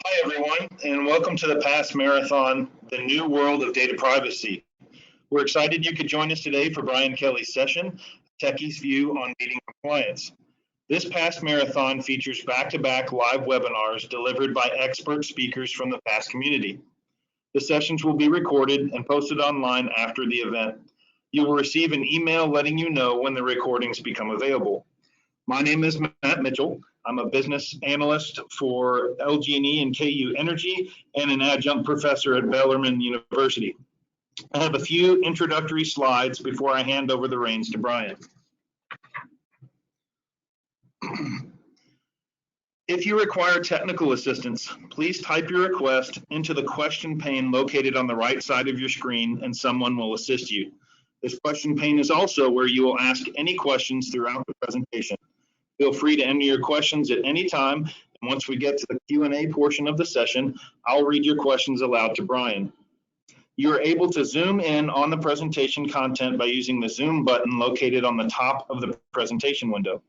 Hi, everyone, and welcome to the PASS Marathon, The New World of Data Privacy. We're excited you could join us today for Brian Kelley's session, Techie's View on Meeting Compliance. This PASS Marathon features back-to-back live webinars delivered by expert speakers from the PASS community. The sessions will be recorded and posted online after the event. You will receive an email letting you know when the recordings become available. My name is Matt Mitchell. I'm a business analyst for LG&E and KU Energy and an adjunct professor at Bellarmine University. I have a few introductory slides before I hand over the reins to Brian. If you require technical assistance, please type your request into the question pane located on the right side of your screen and someone will assist you. This question pane is also where you will ask any questions throughout the presentation. Feel free to enter your questions at any time, and once we get to the Q&A portion of the session, I'll read your questions aloud to Brian. You are able to zoom in on the presentation content by using the Zoom button located on the top of the presentation window.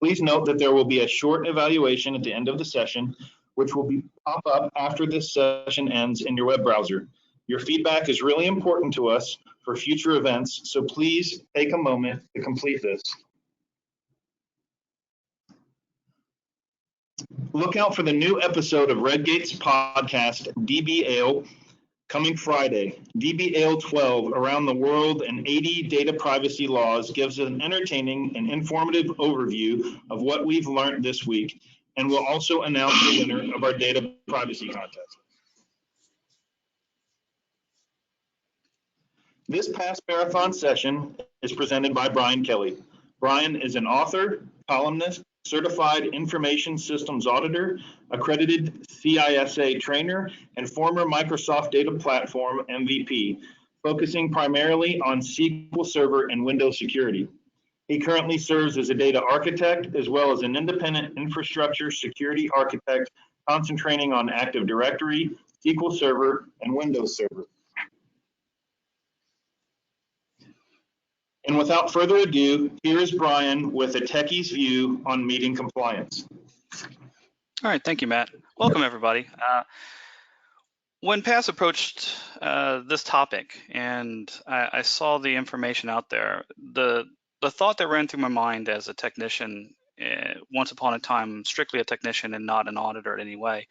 Please note that there will be a short evaluation at the end of the session, which will pop up after this session ends in your web browser. Your feedback is really important to us for future events, so please take a moment to complete this. Look out for the new episode of Redgate's podcast, DBAIL, coming Friday. DBAIL 12, Around the World and 80 Data Privacy Laws, gives an entertaining and informative overview of what we've learned this week, and we'll also announce the winner of our data privacy contest. This PASS Marathon session is presented by Brian Kelley. Brian is an author, columnist, certified information systems auditor, accredited CISA trainer, and former Microsoft Data Platform MVP, focusing primarily on SQL Server and Windows security. He currently serves as a data architect as well as an independent infrastructure security architect, concentrating on Active Directory, SQL Server, and Windows Server. And without further ado, here is Brian with a Techie's view on meeting compliance. All right, thank you, Matt. Welcome, everybody. When PASS approached this topic and I saw the information out there, the thought that ran through my mind as a technician, once upon a time, strictly a technician and not an auditor in any way,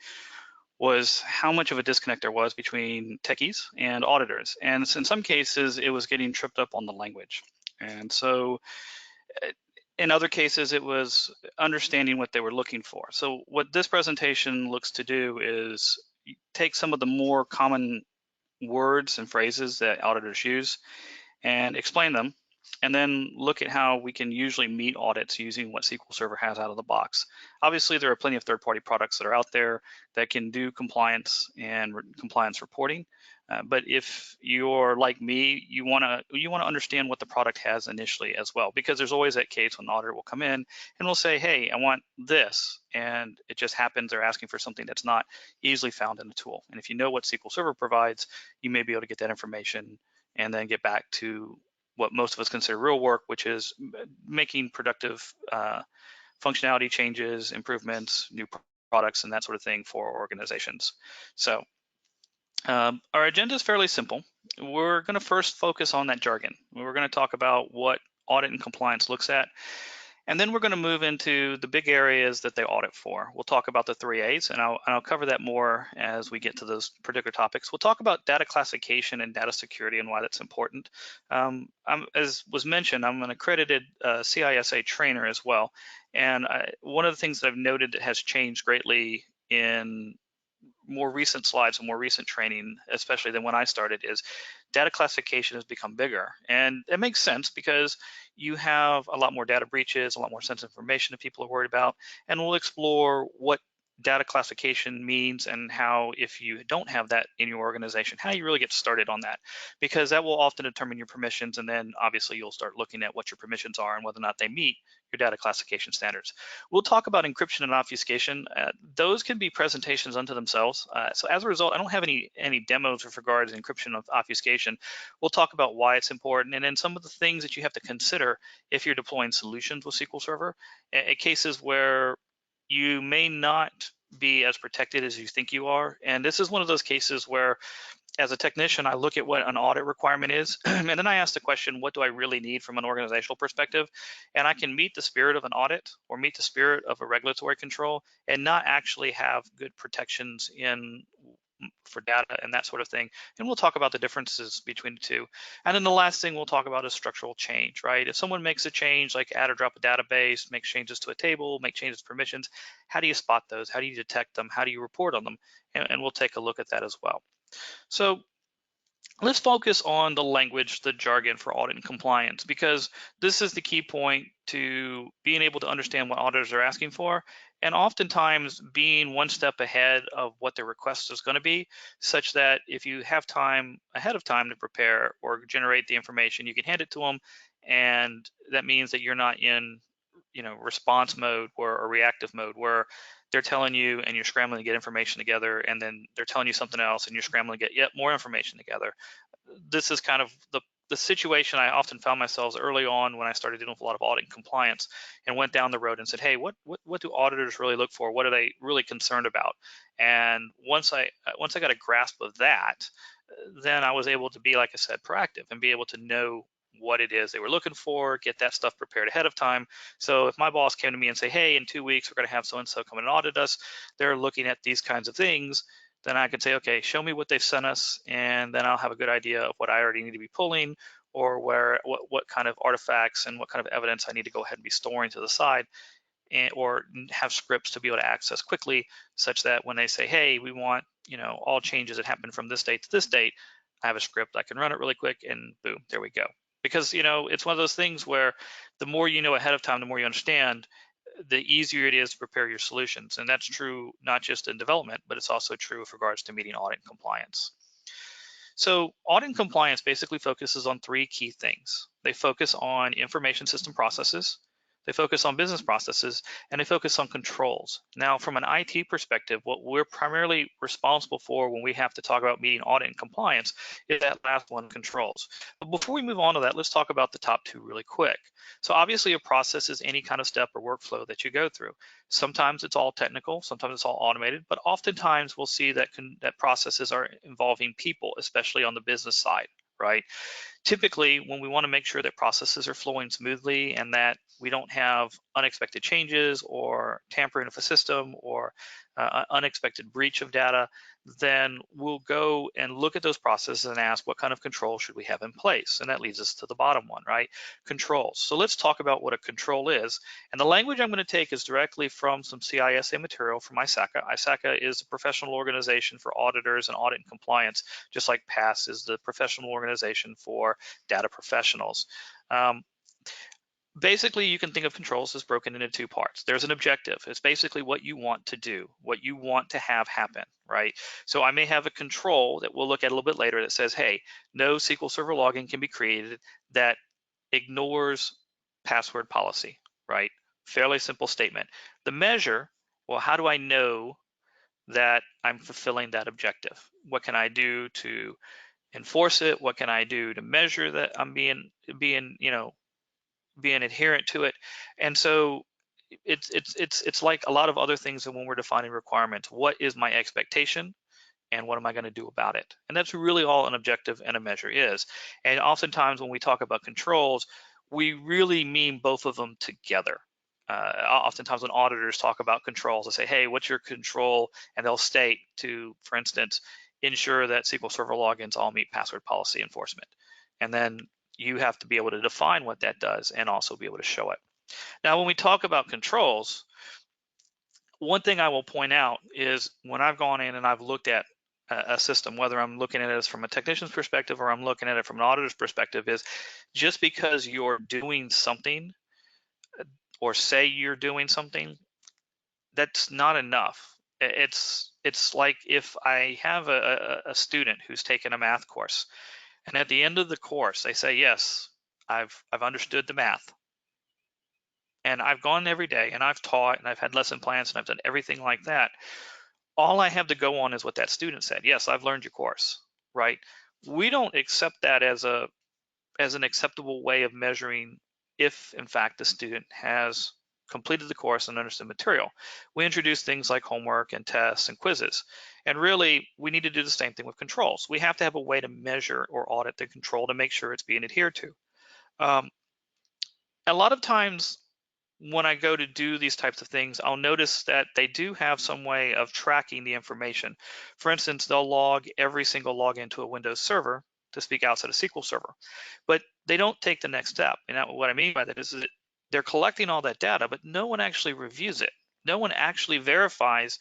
was how much of a disconnect there was between techies and auditors. And in some cases, it was getting tripped up on the language. And so in other cases, it was understanding what they were looking for. So what this presentation looks to do is take some of the more common words and phrases that auditors use and explain them, and then look at how we can usually meet audits using what SQL Server has out of the box. Obviously, there are plenty of third-party products that are out there that can do compliance and compliance reporting. But if you're like me, you want to understand what the product has initially as well, because there's always that case when an auditor will come in and will say, hey, I want this, and it just happens they're asking for something that's not easily found in the tool. And if you know what SQL Server provides, you may be able to get that information and then get back to what most of us consider real work, which is making productive functionality changes, improvements, new products, and that sort of thing for organizations. So our agenda is fairly simple. We're going to first focus on that jargon. We're going to talk about what audit and compliance looks at, and then we're going to move into the big areas that they audit for. We'll talk about the 3 A's, and I'll cover that more as we get to those particular topics. We'll talk about data classification and data security and why that's important. As was mentioned, I'm an accredited CISA trainer as well, and one of the things that I've noted that has changed greatly in more recent slides and more recent training, especially than when I started, is data classification has become bigger. And it makes sense because you have a lot more data breaches, a lot more sensitive information that people are worried about. And we'll explore what data classification means and how, if you don't have that in your organization, how you really get started on that, because that will often determine your permissions. And then obviously you'll start looking at what your permissions are and whether or not they meet your data classification standards. We'll talk about encryption and obfuscation. Those can be presentations unto themselves. So as a result, I don't have any demos with regards to encryption of obfuscation. We'll talk about why it's important and then some of the things that you have to consider if you're deploying solutions with SQL Server. Cases where you may not be as protected as you think you are. And this is one of those cases where, as a technician, I look at what an audit requirement is, and then I ask the question, what do I really need from an organizational perspective? And I can meet the spirit of an audit or meet the spirit of a regulatory control and not actually have good protections for data and that sort of thing. And we'll talk about the differences between the two. And then the last thing we'll talk about is structural change, right? If someone makes a change, like add or drop a database, make changes to a table, make changes to permissions, how do you spot those? How do you detect them? How do you report on them? And we'll take a look at that as well. So let's focus on the language, the jargon for audit and compliance, because this is the key point to being able to understand what auditors are asking for, and oftentimes being one step ahead of what their request is going to be, such that if you have time ahead of time to prepare or generate the information, you can hand it to them, and that means that you're not in response mode or reactive mode where they're telling you and you're scrambling to get information together, and then they're telling you something else and you're scrambling to get yet more information together. This is kind of the situation I often found myself early on when I started dealing with a lot of audit and compliance, and went down the road and said, hey, what do auditors really look for? What are they really concerned about? And once I got a grasp of that, then I was able to be, like I said, proactive and be able to know what it is they were looking for, get that stuff prepared ahead of time. So if my boss came to me and say, hey, in 2 weeks, we're going to have so-and-so come and audit us, they're looking at these kinds of things, then I could say, okay, show me what they've sent us, and then I'll have a good idea of what I already need to be pulling, or what kind of artifacts and what kind of evidence I need to go ahead and be storing to the side, or have scripts to be able to access quickly, such that when they say, hey, we want all changes that happen from this date to this date, I have a script, I can run it really quick, and boom, there we go. Because it's one of those things where the more you know ahead of time, the more you understand, the easier it is to prepare your solutions. And that's true not just in development, but it's also true with regards to meeting audit and compliance. So audit and compliance basically focuses on three key things. They focus on information system processes, they focus on business processes, and they focus on controls. Now, from an IT perspective, what we're primarily responsible for when we have to talk about meeting audit and compliance is that last one, controls. But before we move on to that, let's talk about the top two really quick. So obviously a process is any kind of step or workflow that you go through. Sometimes it's all technical, sometimes it's all automated, but oftentimes we'll see that processes are involving people, especially on the business side, right? Typically, when we want to make sure that processes are flowing smoothly and that we don't have unexpected changes or tampering of a system or unexpected breach of data, then we'll go and look at those processes and ask what kind of control should we have in place. And that leads us to the bottom one, right? Controls. So let's talk about what a control is. And the language I'm going to take is directly from some CISA material from ISACA. ISACA is a professional organization for auditors and audit and compliance, just like PASS is the professional organization for data professionals. Basically, you can think of controls as broken into two parts. There's an objective. It's basically what you want to do, what you want to have happen, right? So I may have a control that we'll look at a little bit later that says, hey, no SQL Server login can be created that ignores password policy, right? Fairly simple statement. The measure, well, how do I know that I'm fulfilling that objective? What can I do to enforce it? What can I do to measure that I'm being adherent to it? And so it's like a lot of other things when we're defining requirements. What is my expectation and what am I going to do about it? And that's really all an objective and a measure is. And oftentimes when we talk about controls, we really mean both of them together. Oftentimes when auditors talk about controls, they say, hey, what's your control? And they'll state to, for instance, ensure that SQL Server logins all meet password policy enforcement. And then you have to be able to define what that does and also be able to show it. Now, when we talk about controls, one thing I will point out is when I've gone in and I've looked at a system, whether I'm looking at it from a technician's perspective or I'm looking at it from an auditor's perspective, is just because you're doing something or say you're doing something, that's not enough. It's like if I have a student who's taken a math course, and at the end of the course, they say, yes, I've understood the math. And I've gone every day and I've taught and I've had lesson plans and I've done everything like that. All I have to go on is what that student said. Yes, I've learned your course, right? We don't accept that as an acceptable way of measuring if, in fact, the student has completed the course and understood material. We introduce things like homework and tests and quizzes. And really, we need to do the same thing with controls. We have to have a way to measure or audit the control to make sure it's being adhered to. A lot of times when I go to do these types of things, I'll notice that they do have some way of tracking the information. For instance, they'll log every single login to a Windows server, to speak outside a SQL server, but they don't take the next step. And what I mean by that is that they're collecting all that data, but no one actually reviews it. No one actually verifies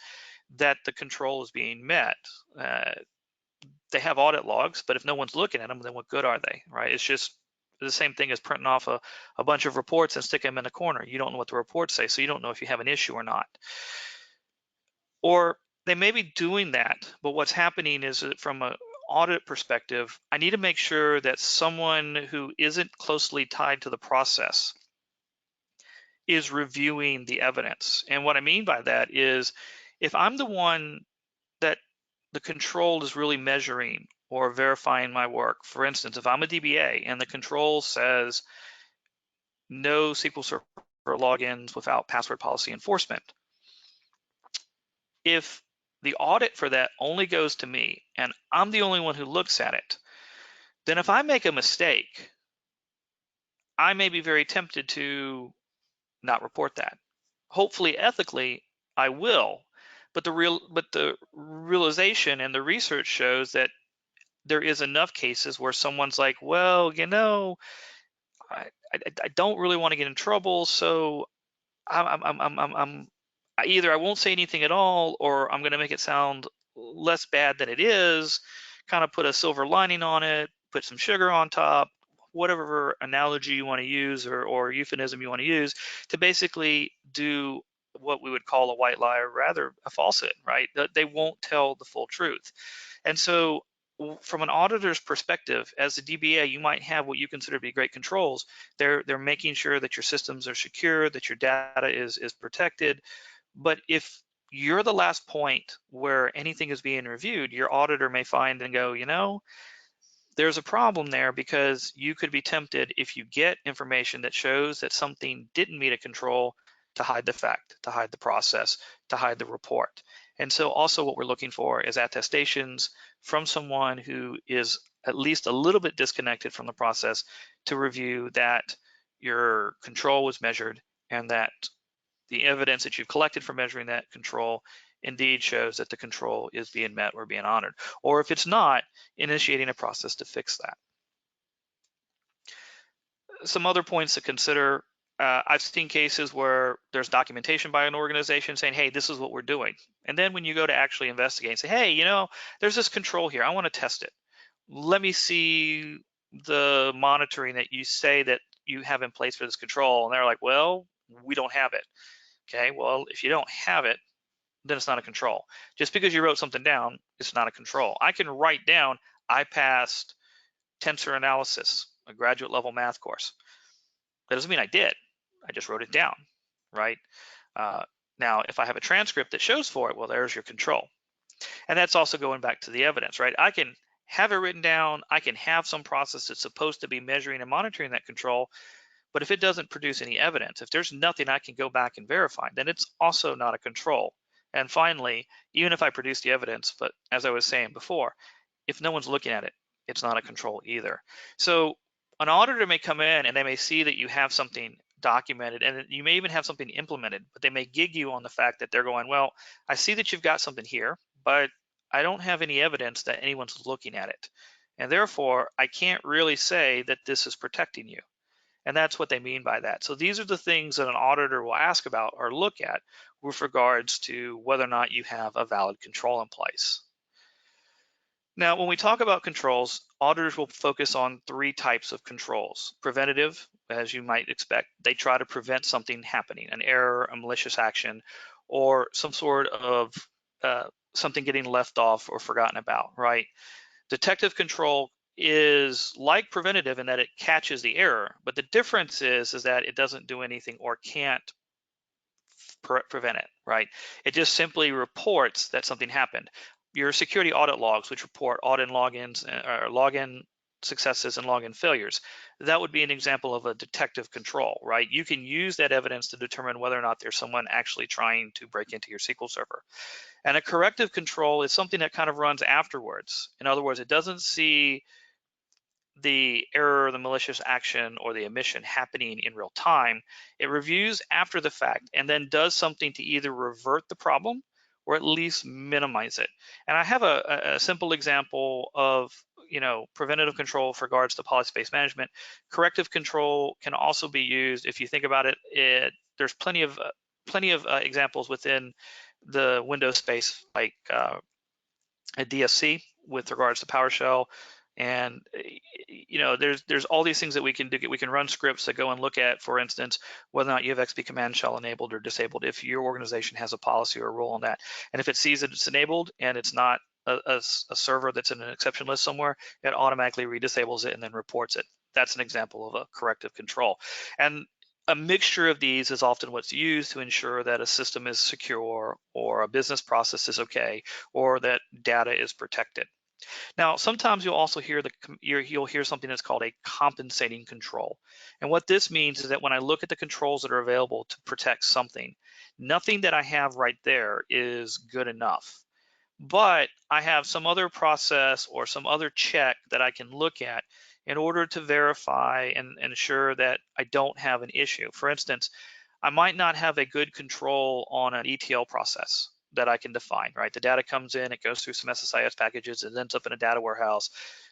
that the control is being met. They have audit logs, but if no one's looking at them, then what good are they, right? It's just the same thing as printing off a bunch of reports and sticking them in a corner. You don't know what the reports say, so you don't know if you have an issue or not. Or they may be doing that, but what's happening is that from an audit perspective, I need to make sure that someone who isn't closely tied to the process is reviewing the evidence. And what I mean by that is if I'm the one that the control is really measuring or verifying my work, for instance, if I'm a DBA and the control says no SQL Server logins without password policy enforcement, if the audit for that only goes to me and I'm the only one who looks at it, then if I make a mistake, I may be very tempted to not report that. Hopefully, ethically, I will, but the realization and the research shows that there is enough cases where someone's like, well, you know, I don't really want to get in trouble, so either I won't say anything at all, or I'm going to make it sound less bad than it is, kind of put a silver lining on it, put some sugar on top, whatever analogy you want to use or euphemism you want to use, to basically do what we would call a white lie, or rather a falsehood, right? They won't tell the full truth. And so from an auditor's perspective, as a DBA, you might have what you consider to be great controls. They're making sure that your systems are secure, that your data is protected. But if you're the last point where anything is being reviewed, your auditor may find and go, you know, there's a problem there, because you could be tempted, if you get information that shows that something didn't meet a control, to hide the fact, to hide the process, to hide the report. And so also what we're looking for is attestations from someone who is at least a little bit disconnected from the process to review that your control was measured and that the evidence that you've collected from measuring that control indeed shows that the control is being met or being honored. Or if it's not, initiating a process to fix that. Some other points to consider. I've seen cases where there's documentation by an organization saying, hey, this is what we're doing. And then when you go to actually investigate and say, hey, you know, there's this control here, I want to test it. Let me see the monitoring that you say that you have in place for this control. And they're like, well, we don't have it. Okay, well, if you don't have it, then it's not a control. Just because you wrote something down, it's not a control. I can write down, I passed tensor analysis, a graduate level math course. That doesn't mean I did. I just wrote it down, right? Now, if I have a transcript that shows for it, well, there's your control. And that's also going back to the evidence, right? I can have it written down. I can have some process that's supposed to be measuring and monitoring that control. But if it doesn't produce any evidence, if there's nothing I can go back and verify, then it's also not a control. And finally, even if I produce the evidence, but as I was saying before, if no one's looking at it, it's not a control either. So an auditor may come in and they may see that you have something documented, and you may even have something implemented, but they may gig you on the fact that they're going, well, I see that you've got something here, but I don't have any evidence that anyone's looking at it. And therefore, I can't really say that this is protecting you. And that's what they mean by that. So these are the things that an auditor will ask about or look at with regards to whether or not you have a valid control in place. Now, when we talk about controls, auditors will focus on three types of controls. Preventative, as you might expect, they try to prevent something happening, an error, a malicious action, or some sort of something getting left off or forgotten about, right? Detective control is like preventative in that it catches the error, but the difference is that it doesn't do anything or can't prevent it, right? It just simply reports that something happened. Your security audit logs, which report audit logins or login successes and login failures. That would be an example of a detective control, right? You can use that evidence to determine whether or not there's someone actually trying to break into your SQL server. And a corrective control is something that kind of runs afterwards. In other words, it doesn't see the error, the malicious action, or the omission happening in real time. It reviews after the fact and then does something to either revert the problem or at least minimize it. And I have a simple example of preventative control with regards to policy-based management. Corrective control can also be used, if you think about it, there's plenty of examples within the Windows space, like a DSC with regards to PowerShell. And there's all these things that we can do. We can run scripts that go and look at, for instance, whether or not you have XP command shell enabled or disabled, if your organization has a policy or a rule on that. And if it sees that it's enabled and it's not a server that's in an exception list somewhere, it automatically redisables it and then reports it. That's an example of a corrective control. And a mixture of these is often what's used to ensure that a system is secure, or a business process is okay, or that data is protected. Now, sometimes you'll also hear you'll hear something that's called a compensating control. And what this means is that when I look at the controls that are available to protect something, nothing that I have right there is good enough. But I have some other process or some other check that I can look at in order to verify and ensure that I don't have an issue. For instance, I might not have a good control on an ETL process that I can define, right? The data comes in, it goes through some SSIS packages, it ends up in a data warehouse,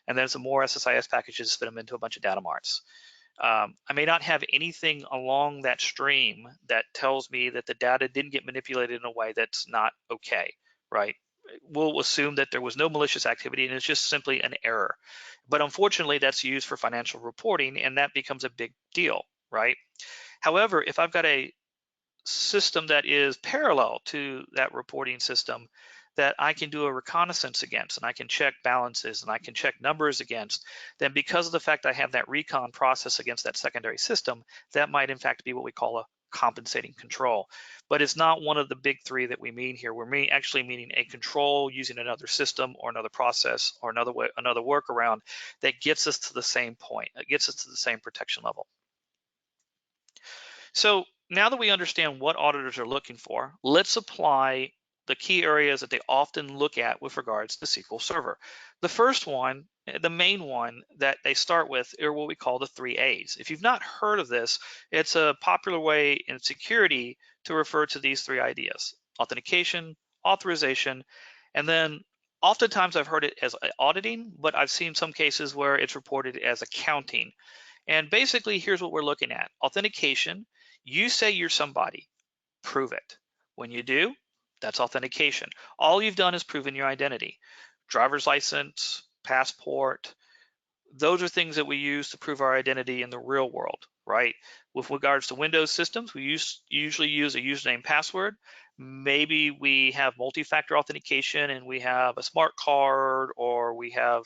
and then some more SSIS packages spit them into a bunch of data marts. I may not have anything along that stream that tells me that the data didn't get manipulated in a way that's not okay, right? We'll assume that there was no malicious activity and it's just simply an error. But unfortunately, that's used for financial reporting, and that becomes a big deal, right? However, if I've got a system that is parallel to that reporting system that I can do a reconnaissance against, and I can check balances and I can check numbers against, then because of the fact I have that recon process against that secondary system, that might in fact be what we call a compensating control. But it's not one of the big three that we mean here. We're actually meaning a control using another system or another process or another workaround that gets us to the same point. It gets us to the same protection level. So now that we understand what auditors are looking for, let's apply the key areas that they often look at with regards to SQL Server. The first one, the main one that they start with, are what we call the 3 A's. If you've not heard of this, it's a popular way in security to refer to these 3 ideas: authentication, authorization, and then oftentimes I've heard it as auditing, but I've seen some cases where it's reported as accounting. And basically, here's what we're looking at. Authentication: you say you're somebody, prove it. When you do, that's authentication. All you've done is proven your identity. Driver's license, passport, those are things that we use to prove our identity in the real world, right? With regards to Windows systems, we usually use a username password. Maybe we have multi-factor authentication and we have a smart card, or we have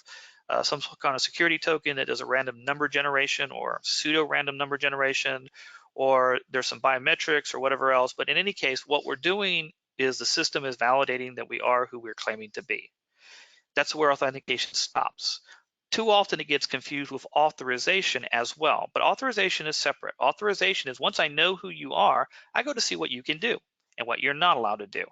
some kind of security token that does a random number generation or pseudo random number generation, or there's some biometrics or whatever else. But in any case, what we're doing is the system is validating that we are who we're claiming to be. That's where authentication stops. Too often it gets confused with authorization as well, but authorization is separate. Authorization is once I know who you are, I go to see what you can do and what you're not allowed to do.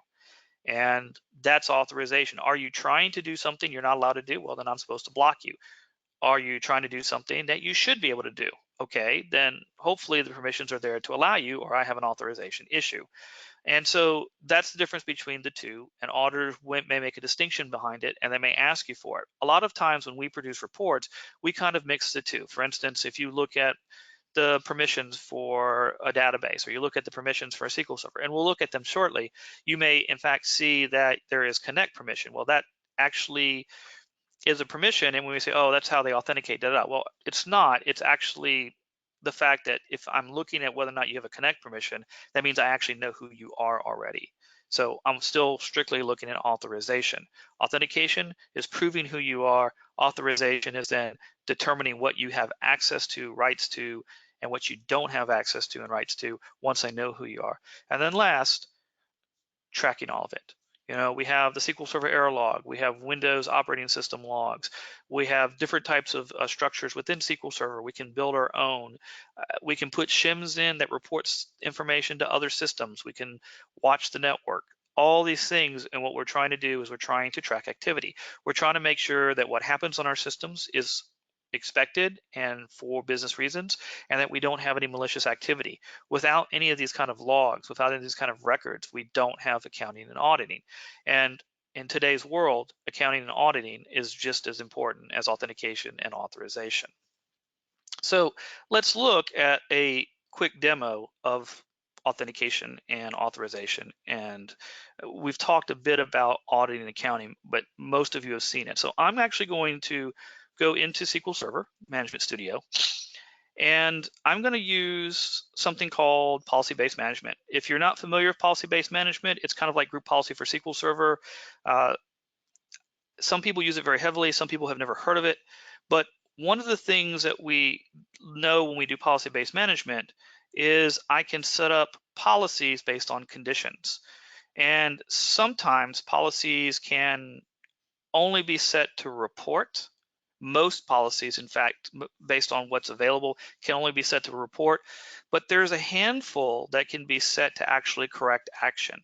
And that's authorization. Are you trying to do something you're not allowed to do? Well, then I'm supposed to block you. Are you trying to do something that you should be able to do? Okay, then hopefully the permissions are there to allow you, or I have an authorization issue. And so that's the difference between the two, and auditors may make a distinction behind it, and they may ask you for it. A lot of times when we produce reports, we kind of mix the two. For instance, if you look at the permissions for a database, or you look at the permissions for a SQL Server, and we'll look at them shortly, you may in fact see that there is connect permission. Well, that actually is a permission, and when we say, oh, that's how they authenticate, well, it's not. It's actually the fact that if I'm looking at whether or not you have a connect permission, that means I actually know who you are already. So I'm still strictly looking at authorization. Authentication is proving who you are. Authorization is then determining what you have access to, rights to, and what you don't have access to and rights to once I know who you are. And then last, tracking all of it. You know, we have the SQL Server error log, we have Windows operating system logs, we have different types of structures within SQL Server. We can build our own. We can put shims in that reports information to other systems. We can watch the network. All these things, and what we're trying to do is we're trying to track activity. We're trying to make sure that what happens on our systems is expected and for business reasons, and that we don't have any malicious activity. Without any of these kind of logs, without any of these kind of records, we don't have accounting and auditing. And in today's world, accounting and auditing is just as important as authentication and authorization. So let's look at a quick demo of authentication and authorization. And we've talked a bit about auditing and accounting, but most of you have seen it. So I'm actually going to go into SQL Server Management Studio, and I'm going to use something called policy-based management. If you're not familiar with policy-based management, it's kind of like group policy for SQL Server. Some people use it very heavily. Some people have never heard of it. But one of the things that we know when we do policy-based management is I can set up policies based on conditions. And sometimes policies can only be set to report. Most policies, in fact, based on what's available, can only be set to report, but there's a handful that can be set to actually correct action.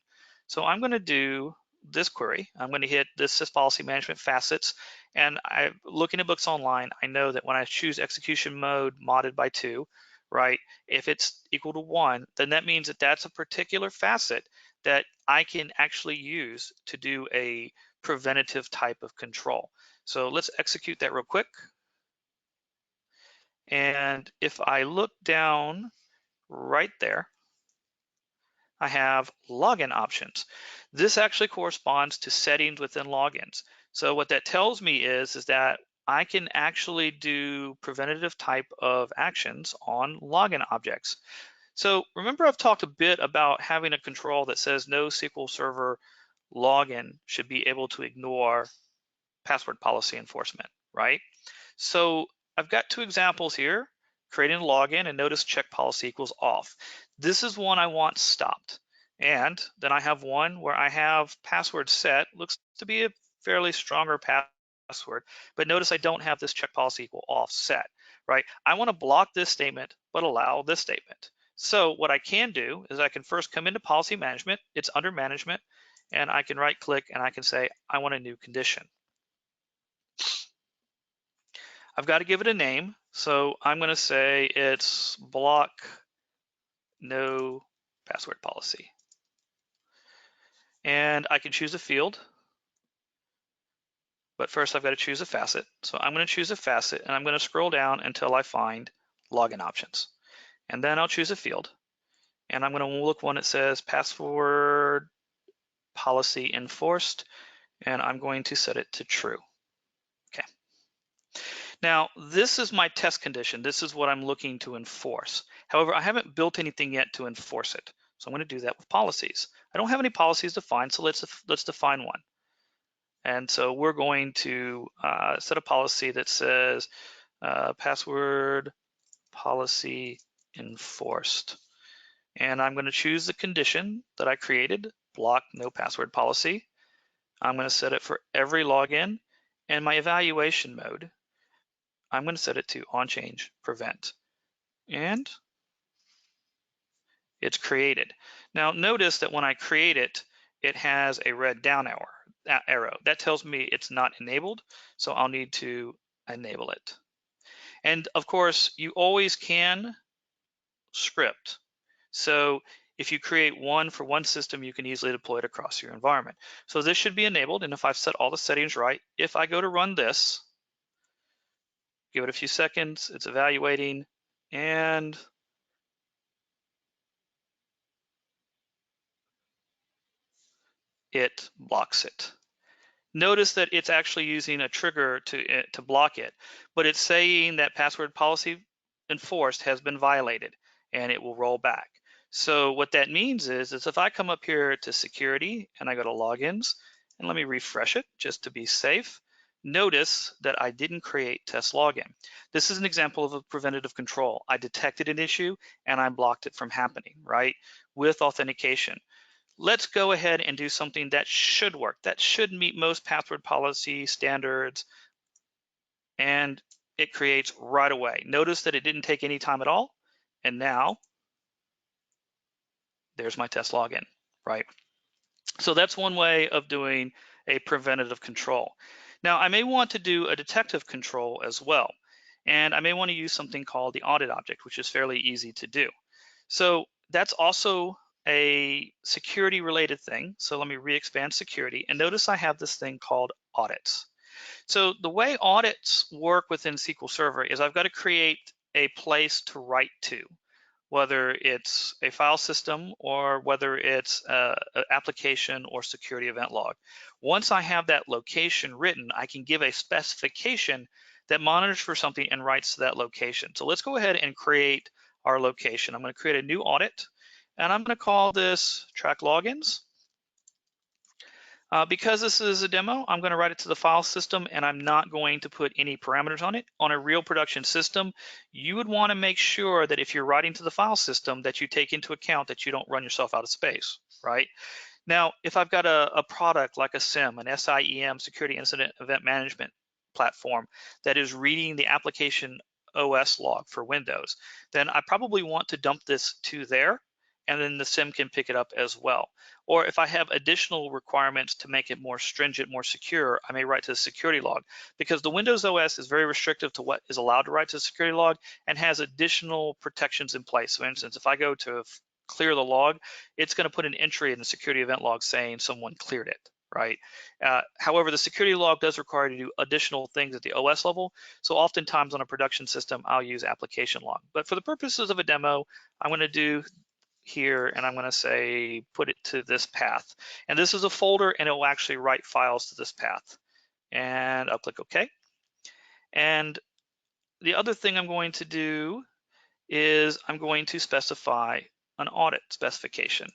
So I'm going to do this query. I'm going to hit this policy management facets, and looking at books online, I know that when I choose execution mode modded by 2, right, if it's equal to 1, then that means that that's a particular facet that I can actually use to do a preventative type of control. So let's execute that real quick. And if I look down right there, I have login options. This actually corresponds to settings within logins. So what that tells me is that I can actually do preventative type of actions on login objects. So remember, I've talked a bit about having a control that says no SQL Server login should be able to ignore password policy enforcement, right? So I've got 2 examples here, creating a login, and notice check policy equals off. This is one I want stopped. And then I have one where I have password set, looks to be a fairly stronger password, but notice I don't have this check policy equal off set, right? I want to block this statement, but allow this statement. So what I can do is I can first come into policy management, it's under management, and I can right click and I can say, I want a new condition. I've got to give it a name. So I'm going to say it's block no password policy. And I can choose a field. But first I've got to choose a facet. So I'm going to choose a facet and I'm going to scroll down until I find login options. And then I'll choose a field. And I'm going to look one that says password policy enforced. And I'm going to set it to true. Okay. Now, this is my test condition. This is what I'm looking to enforce. However, I haven't built anything yet to enforce it. So I'm going to do that with policies. I don't have any policies defined, so let's define one. And so we're going to set a policy that says password policy enforced. And I'm going to choose the condition that I created, block no password policy. I'm going to set it for every login, and my evaluation mode, I'm going to set it to on change prevent, and it's created. Now notice that when I create it, it has a red down arrow. That tells me it's not enabled, so I'll need to enable it. And of course, you always can script. So if you create one for one system, you can easily deploy it across your environment. So this should be enabled, and if I've set all the settings right, if I go to run this, give it a few seconds, it's evaluating, and it blocks it. Notice that it's actually using a trigger to block it, but it's saying that password policy enforced has been violated, and it will roll back. So what that means is if I come up here to security and I go to logins, and let me refresh it just to be safe, notice that I didn't create test login. This is an example of a preventative control. I detected an issue and I blocked it from happening, right? With authentication. let's go ahead and do something that should work, that should meet most password policy standards, and it creates right away. Notice that it didn't take any time at all, and now there's my test login, right? So that's one way of doing a preventative control. Now, I may want to do a detective control as well, and I may want to use something called the audit object, which is fairly easy to do. So that's also a security related thing. So let me re-expand security, and notice I have this thing called audits. So the way audits work within SQL Server is I've got to create a place to write to, whether it's a file system or whether it's an application or security event log. Once I have that location written, I can give a specification that monitors for something and writes to that location. So let's go ahead and create our location. I'm going to create a new audit, and I'm going to call this track logins. Because this is a demo, I'm going to write it to the file system, and I'm not going to put any parameters on it. On a real production system, you would want to make sure that if you're writing to the file system that you take into account that you don't run yourself out of space, right? Now, if I've got a product like a SIEM, an SIEM, Security Incident Event Management platform, that is reading the application OS log for Windows, then I probably want to dump this to there, and then the SIEM can pick it up as well. Or if I have additional requirements to make it more stringent, more secure, I may write to the security log, because the Windows OS is very restrictive to what is allowed to write to the security log and has additional protections in place. So for instance, if I go to clear the log, it's going to put an entry in the security event log saying someone cleared it, right? However, the security log does require you to do additional things at the OS level. So oftentimes on a production system, I'll use application log. But for the purposes of a demo, I'm going to do here, and I'm going to say put it to this path. And this is a folder, and it will actually write files to this path. And I'll click OK. And the other thing I'm going to do is I'm going to specify an audit specification.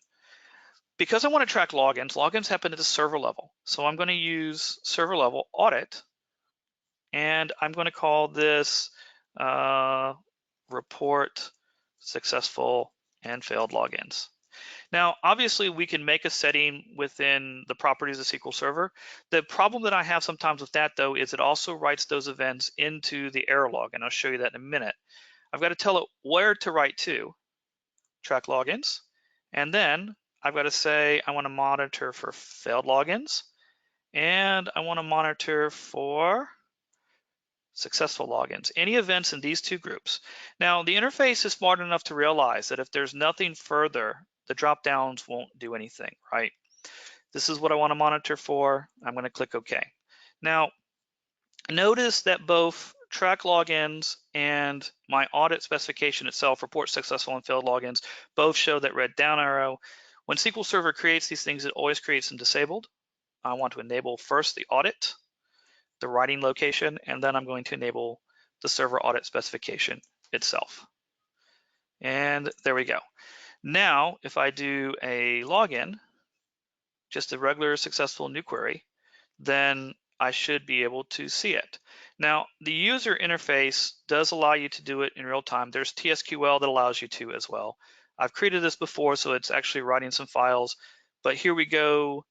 Because I want to track logins, logins happen at the server level. So I'm going to use server level audit, and I'm going to call this report successful and failed logins. Now, obviously, we can make a setting within the properties of SQL Server. The problem that I have sometimes with that, though, is it also writes those events into the error log, and I'll show you that in a minute. I've got to tell it where to write to, track logins, and then I've got to say I want to monitor for failed logins, and I want to monitor for successful logins, any events in these two groups. Now, the interface is smart enough to realize that if there's nothing further, the drop downs won't do anything, right? This is what I want to monitor for. I'm going to click OK. Now, notice that both track logins and my audit specification itself, report successful and failed logins, both show that red down arrow. When SQL Server creates these things, it always creates them disabled. I want to enable first the audit, the writing location, and then I'm going to enable the server audit specification itself. And there we go. Now, if I do a login, just a regular successful new query, then I should be able to see it. Now, the user interface does allow you to do it in real time. There's TSQL that allows you to as well. I've created this before, so it's actually writing some files, but here we go.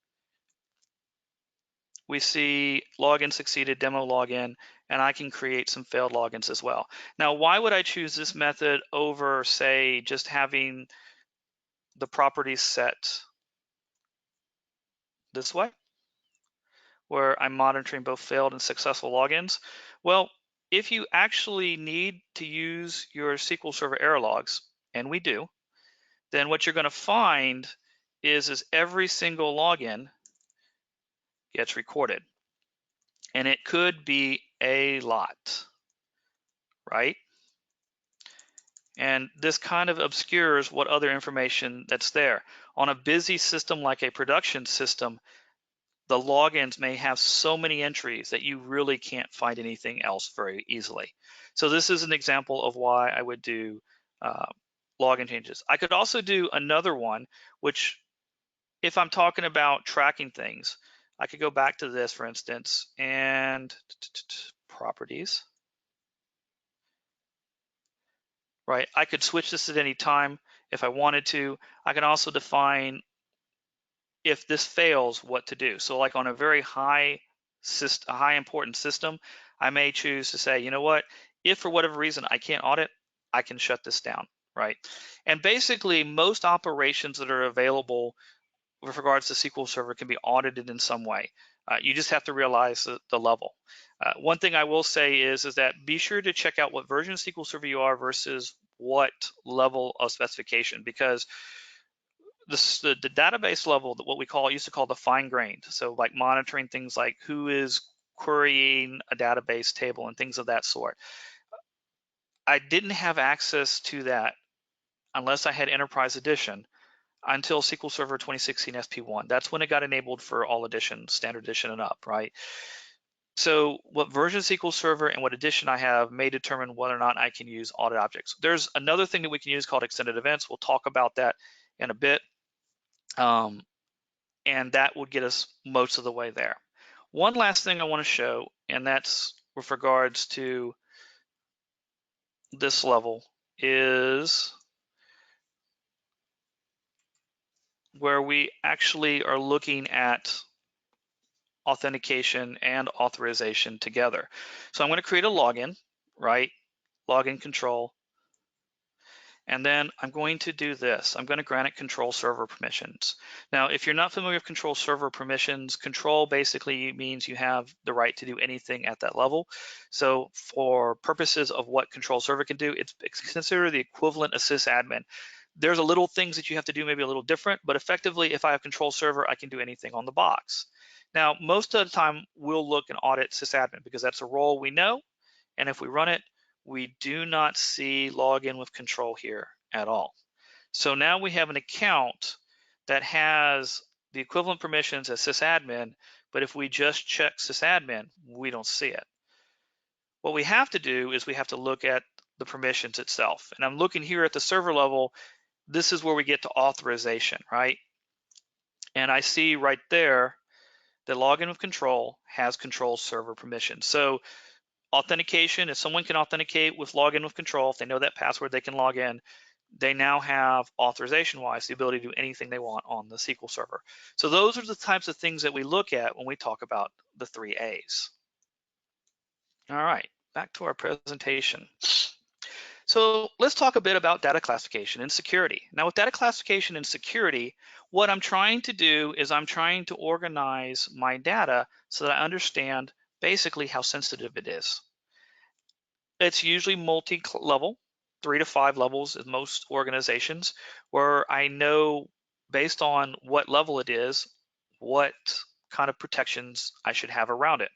We see login succeeded, demo login, and I can create some failed logins as well. Now, why would I choose this method over, say, just having the properties set this way, where I'm monitoring both failed and successful logins? Well, if you actually need to use your SQL Server error logs, and we do, then what you're going to find is every single login gets recorded. And it could be a lot, right? And this kind of obscures what other information that's there. On a busy system like a production system, the logins may have so many entries that you really can't find anything else very easily. So this is an example of why I would do login changes. I could also do another one, which if I'm talking about tracking things, I could go back to this, for instance, and properties. Right, I could switch this at any time if I wanted to. I can also define if this fails, what to do. So like on a very high important system, I may choose to say, you know what, if for whatever reason I can't audit, I can shut this down, right? And basically most operations that are available with regards to SQL Server can be audited in some way. You just have to realize the level. One thing I will say is that be sure to check out what version of SQL Server you are versus what level of specification, because the database level, what we used to call the fine-grained, so like monitoring things like who is querying a database table and things of that sort. I didn't have access to that unless I had Enterprise Edition until SQL Server 2016 SP1. That's when it got enabled for all editions, standard edition and up, right? So what version of SQL Server and what edition I have may determine whether or not I can use audit objects. There's another thing that we can use called extended events. We'll talk about that in a bit. And that would get us most of the way there. One last thing I want to show, and that's with regards to this level, is where we actually are looking at authentication and authorization together. So I'm going to create a login, right? Login control. And then I'm going to do this. I'm going to grant it control server permissions. Now, if you're not familiar with control server permissions, control basically means you have the right to do anything at that level. So for purposes of what control server can do, it's considered the equivalent of sysadmin. There's a little things that you have to do maybe a little different, but effectively, if I have control server, I can do anything on the box. Now, most of the time, we'll look and audit sysadmin because that's a role we know. And if we run it, we do not see login with control here at all. So now we have an account that has the equivalent permissions as sysadmin, but if we just check sysadmin, we don't see it. What we have to do is we have to look at the permissions itself. And I'm looking here at the server level. This is where we get to authorization, right? And I see right there that login with control has control server permissions. So authentication, if someone can authenticate with login with control, if they know that password, they can log in. They now have authorization-wise the ability to do anything they want on the SQL Server. So those are the types of things that we look at when we talk about the 3 A's. All right, back to our presentation. So let's talk a bit about data classification and security. Now with data classification and security, what I'm trying to do is I'm trying to organize my data so that I understand basically how sensitive it is. It's usually multi-level, 3 to 5 levels in most organizations, where I know based on what level it is, what kind of protections I should have around it.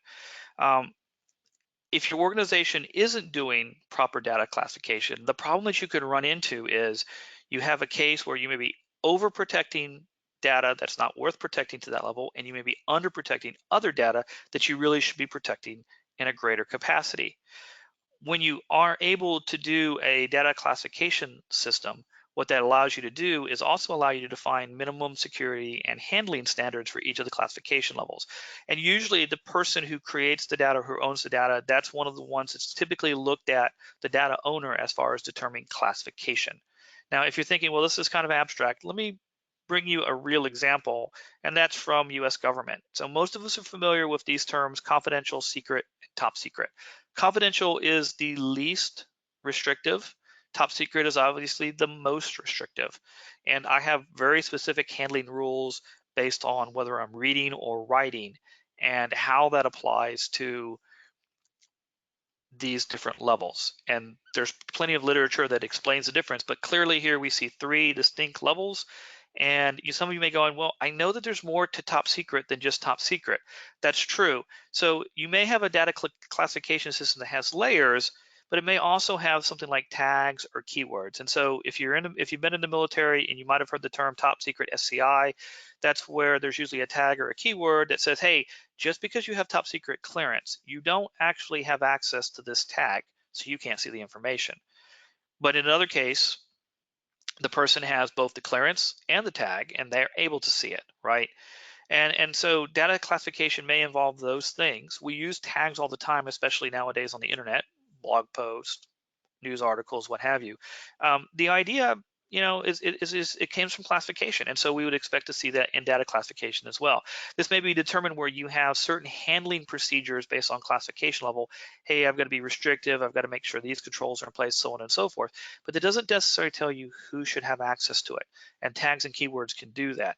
If your organization isn't doing proper data classification, the problem that you could run into is you have a case where you may be overprotecting data that's not worth protecting to that level, and you may be underprotecting other data that you really should be protecting in a greater capacity. When you are able to do a data classification system, what that allows you to do is also allow you to define minimum security and handling standards for each of the classification levels. And usually the person who creates the data, who owns the data, that's one of the ones that's typically looked at, the data owner, as far as determining classification. Now, if you're thinking, well, this is kind of abstract, let me bring you a real example, and that's from US government. So most of us are familiar with these terms: confidential, secret, and top secret. Confidential is the least restrictive. Top secret is obviously the most restrictive. And I have very specific handling rules based on whether I'm reading or writing and how that applies to these different levels. And there's plenty of literature that explains the difference, but clearly here we see 3 distinct levels. And some of you may go, well, I know that there's more to top secret than just top secret. That's true. So you may have a data classification system that has layers, but it may also have something like tags or keywords. And so if you've been in the military and you might have heard the term top secret SCI, that's where there's usually a tag or a keyword that says, hey, just because you have top secret clearance, you don't actually have access to this tag, so you can't see the information. But in another case, the person has both the clearance and the tag, and they're able to see it, right? And so data classification may involve those things. We use tags all the time, especially nowadays on the internet, blog posts, news articles, what have you. The idea, it came from classification, and so we would expect to see that in data classification as well. This may be determined where you have certain handling procedures based on classification level. Hey, I've got to be restrictive, I've got to make sure these controls are in place, so on and so forth. But that doesn't necessarily tell you who should have access to it, and tags and keywords can do that.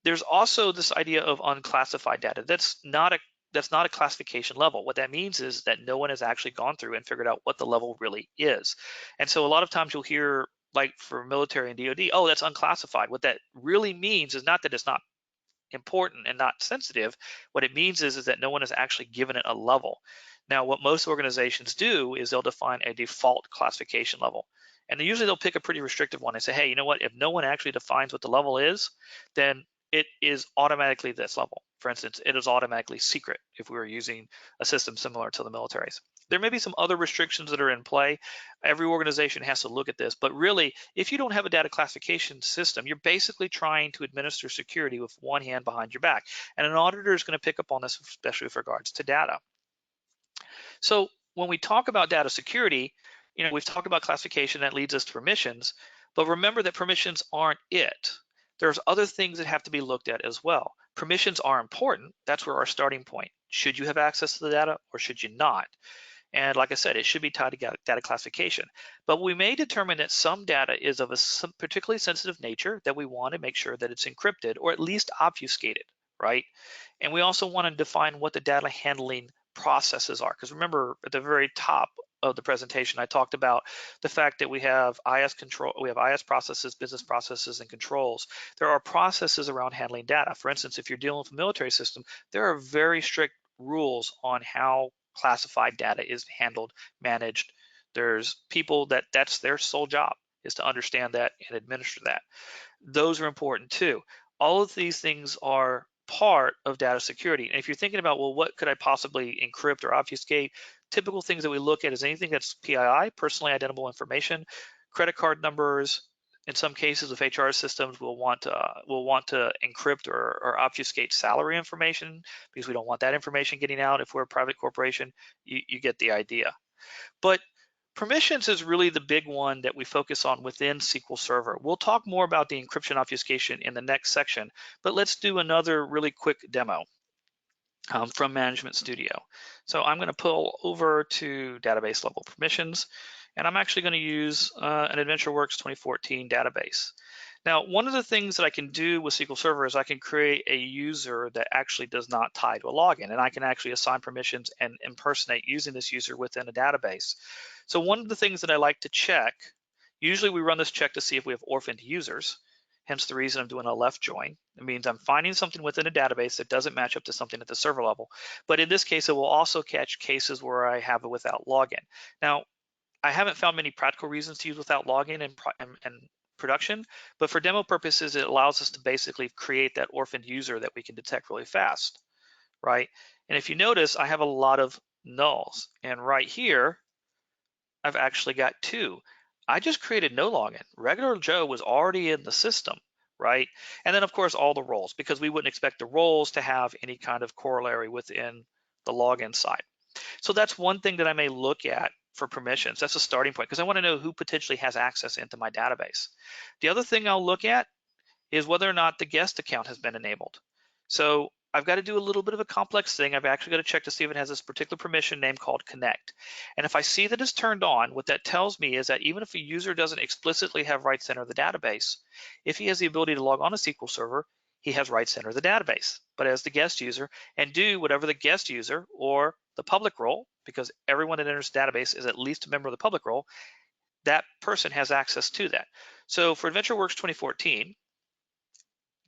There's also this idea of unclassified data. That's not a classification level. What that means is that no one has actually gone through and figured out what the level really is. And so a lot of times you'll hear, like for military and DoD, oh, that's unclassified. What that really means is not that it's not important and not sensitive. What it means is that no one has actually given it a level. Now, what most organizations do is they'll define a default classification level. And usually they'll pick a pretty restrictive one and say, hey, you know what, if no one actually defines what the level is, then it is automatically this level. For instance, it is automatically secret if we were using a system similar to the military's. There may be some other restrictions that are in play. Every organization has to look at this, but really, if you don't have a data classification system, you're basically trying to administer security with one hand behind your back. And an auditor is going to pick up on this, especially with regards to data. So when we talk about data security, we've talked about classification that leads us to permissions, but remember that permissions aren't it. There's other things that have to be looked at as well. Permissions are important. That's where our starting point. Should you have access to the data or should you not? And like I said, it should be tied to data classification. But we may determine that some data is of a particularly sensitive nature that we want to make sure that it's encrypted or at least obfuscated, right? And we also want to define what the data handling processes are. Because remember, at the very top of the presentation, I talked about the fact that we have IS processes, business processes, and controls. There are processes around handling data. For instance, if you're dealing with a military system, there are very strict rules on how classified data is handled, managed. There's people that's their sole job is to understand that and administer that. Those are important too. All of these things are part of data security. And if you're thinking about, well, what could I possibly encrypt or obfuscate? Typical things that we look at is anything that's PII, personally identifiable information, credit card numbers. In some cases with HR systems, we'll want to encrypt or obfuscate salary information because we don't want that information getting out. If we're a private corporation, you get the idea. But permissions is really the big one that we focus on within SQL Server. We'll talk more about the encryption obfuscation in the next section, but let's do another really quick demo from Management Studio. So I'm going to pull over to database level permissions, and I'm actually going to use an AdventureWorks 2014 database. Now, one of the things that I can do with SQL Server is I can create a user that actually does not tie to a login, and I can actually assign permissions and impersonate using this user within a database. So one of the things that I like to check, usually we run this check to see if we have orphaned users, hence the reason I'm doing a left join. It means I'm finding something within a database that doesn't match up to something at the server level. But in this case, it will also catch cases where I have it without login. Now, I haven't found many practical reasons to use without login and production, but for demo purposes, it allows us to basically create that orphaned user that we can detect really fast, right? And if you notice, I have a lot of nulls, and right here, I've actually got two. I just created no login. Regular Joe was already in the system, right? And then of course, all the roles, because we wouldn't expect the roles to have any kind of corollary within the login side. So that's one thing that I may look at for permissions. That's a starting point because I want to know who potentially has access into my database. The other thing I'll look at is whether or not the guest account has been enabled. So I've got to do a little bit of a complex thing. I've actually got to check to see if it has this particular permission name called connect. And if I see that it's turned on, what that tells me is that even if a user doesn't explicitly have rights to enter the database, if he has the ability to log on to SQL Server, he has rights to enter the database, but as the guest user, and do whatever the guest user or the public role, because everyone that enters the database is at least a member of the public role, that person has access to that. So for AdventureWorks 2014,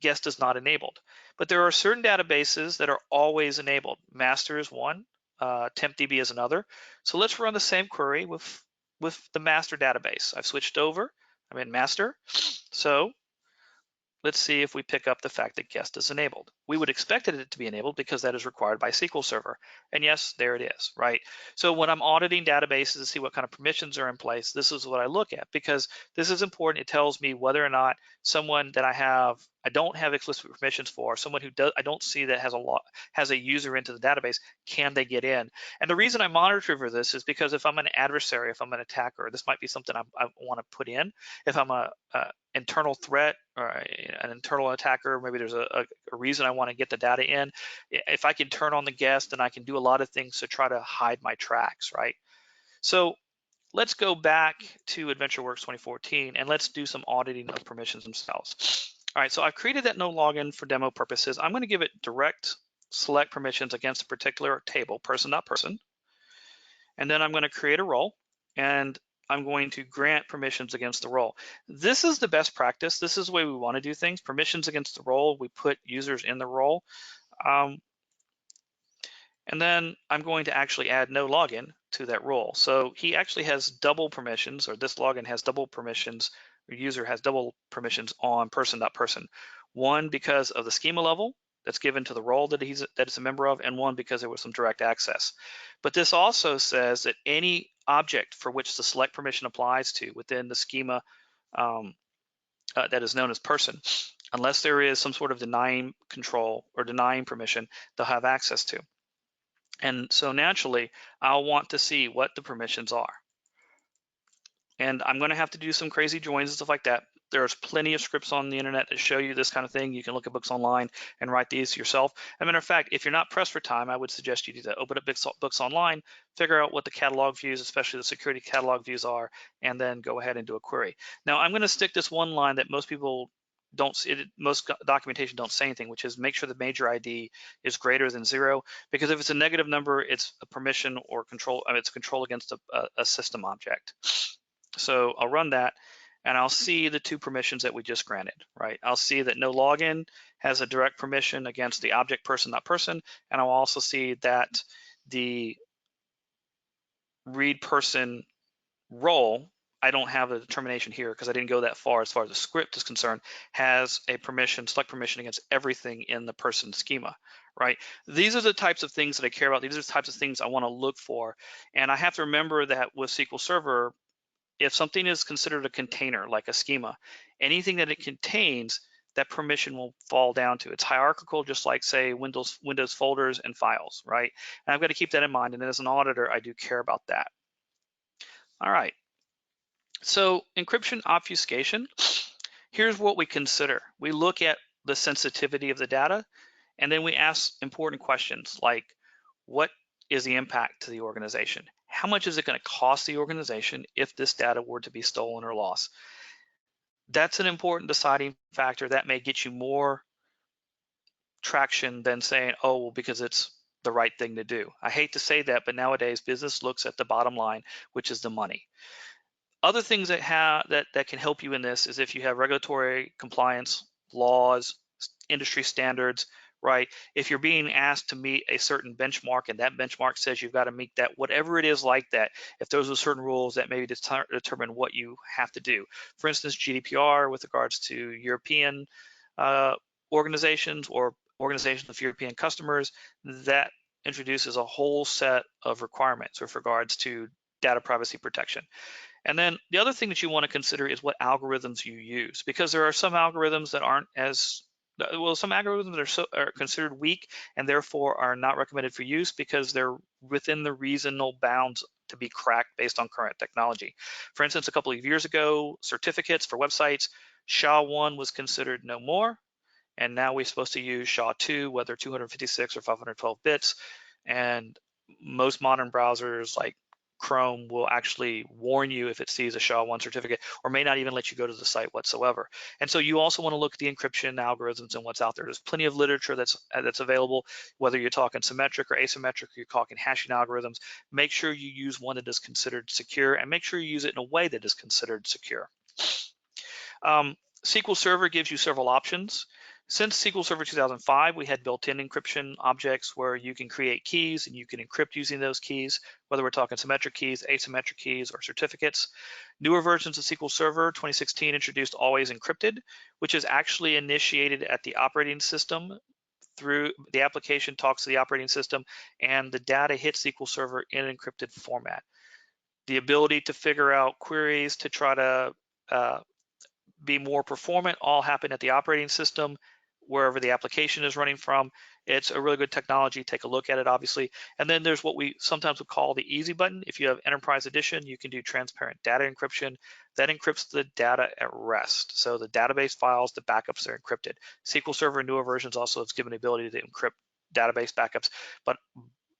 guest is not enabled, but there are certain databases that are always enabled. Master is one, TempDB is another. So let's run the same query with the master database. I've switched over, I'm in master. So let's see if we pick up the fact that guest is enabled. we would expect it to be enabled because that is required by SQL Server. And yes, there it is, right? So when I'm auditing databases to see what kind of permissions are in place, this is what I look at, because this is important. It tells me whether or not someone that I don't have explicit permissions for, someone who I don't see that has a user into the database, can they get in? And the reason I monitor for this is because if I'm an adversary, if I'm an attacker, this might be something I want to put in. If I'm a internal threat or an internal attacker, maybe there's a reason I want to get the data in. If I can turn on the guest, then I can do a lot of things to try to hide my tracks, right? So let's go back to AdventureWorks 2014 and let's do some auditing of permissions themselves. All right, so I've created that no login for demo purposes. I'm going to give it direct select permissions against a particular table, person.person. And then I'm going to create a role, and I'm going to grant permissions against the role. This is the best practice. This is the way we want to do things. Permissions against the role, we put users in the role. And then I'm going to actually add no login to that role. So he actually has double permissions, or this login has double permissions, or user has double permissions on person.person. One because of the schema level that's given to the role that it's a member of, and one because there was some direct access. But this also says that any object for which the select permission applies to within the schema that is known as person, unless there is some sort of denying control or denying permission, they'll have access to. And so naturally, I'll want to see what the permissions are. And I'm going to have to do some crazy joins and stuff like that. There's plenty of scripts on the internet that show you this kind of thing. You can look at books online and write these yourself. As a matter of fact, if you're not pressed for time, I would suggest you do that. Open up books online, figure out what the catalog views, especially the security catalog views are, and then go ahead and do a query. Now, I'm going to stick this one line that most people don't see, most documentation don't say anything, which is make sure the major ID is greater than 0, because if it's a negative number, it's a permission or control, it's control against a system object. So I'll run that, and I'll see the 2 permissions that we just granted, right? I'll see that no login has a direct permission against the object person.person, and I'll also see that the read person role, I don't have a determination here because I didn't go that far as the script is concerned, has a permission, select permission against everything in the person schema, right? These are the types of things that I care about. These are the types of things I want to look for. And I have to remember that with SQL Server, if something is considered a container, like a schema, anything that it contains, that permission will fall down to. It's hierarchical, just like, say, Windows folders and files, right? And I've got to keep that in mind. And as an auditor, I do care about that. All right. So encryption obfuscation, here's what we consider. We look at the sensitivity of the data, and then we ask important questions like, what is the impact to the organization? How much is it going to cost the organization if this data were to be stolen or lost? That's an important deciding factor that may get you more traction than saying, oh, well, because it's the right thing to do. I hate to say that, but nowadays business looks at the bottom line, which is the money. Other things that can help you in this is if you have regulatory compliance, laws, industry standards, right? If you're being asked to meet a certain benchmark and that benchmark says you've got to meet that, whatever it is like that, if those are certain rules that maybe determine what you have to do. For instance, GDPR with regards to European organizations or organizations of European customers, that introduces a whole set of requirements with regards to data privacy protection. And then the other thing that you want to consider is what algorithms you use, because there are some algorithms that aren't as well, some algorithms are considered weak and therefore are not recommended for use because they're within the reasonable bounds to be cracked based on current technology. For instance, a couple of years ago, certificates for websites, SHA-1 was considered no more, and now we're supposed to use SHA-2, whether 256 or 512 bits, and most modern browsers like Chrome will actually warn you if it sees a SHA-1 certificate, or may not even let you go to the site whatsoever. And so you also want to look at the encryption algorithms and what's out there. There's plenty of literature that's available, whether you're talking symmetric or asymmetric, or you're talking hashing algorithms. Make sure you use one that is considered secure, and make sure you use it in a way that is considered secure. SQL Server gives you several options. Since SQL Server 2005, we had built-in encryption objects where you can create keys and you can encrypt using those keys, whether we're talking symmetric keys, asymmetric keys, or certificates. Newer versions of SQL Server 2016 introduced Always Encrypted, which is actually initiated at the operating system through the application, talks to the operating system, and the data hits SQL Server in an encrypted format. The ability to figure out queries to try to be more performant all happen at the operating system, wherever the application is running from. It's a really good technology. Take a look at it, obviously. And then there's what we sometimes would call the easy button. If you have Enterprise Edition, you can do transparent data encryption. That encrypts the data at rest. So the database files, the backups are encrypted. SQL Server newer versions also has given the ability to encrypt database backups, but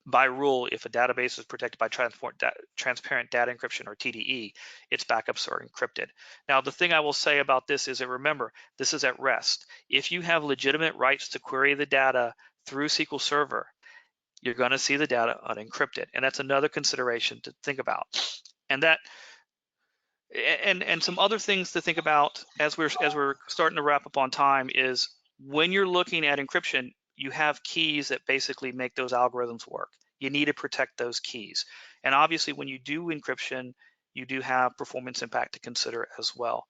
by rule, if a database is protected by transparent data encryption, or TDE, its backups are encrypted. Now, the thing I will say about this is that, remember, this is at rest. If you have legitimate rights to query the data through SQL Server, you're going to see the data unencrypted, and that's another consideration to think about. And that, and some other things to think about as we're starting to wrap up on time is, when you're looking at encryption, you have keys that basically make those algorithms work. You need to protect those keys. And obviously, when you do encryption, you do have performance impact to consider as well.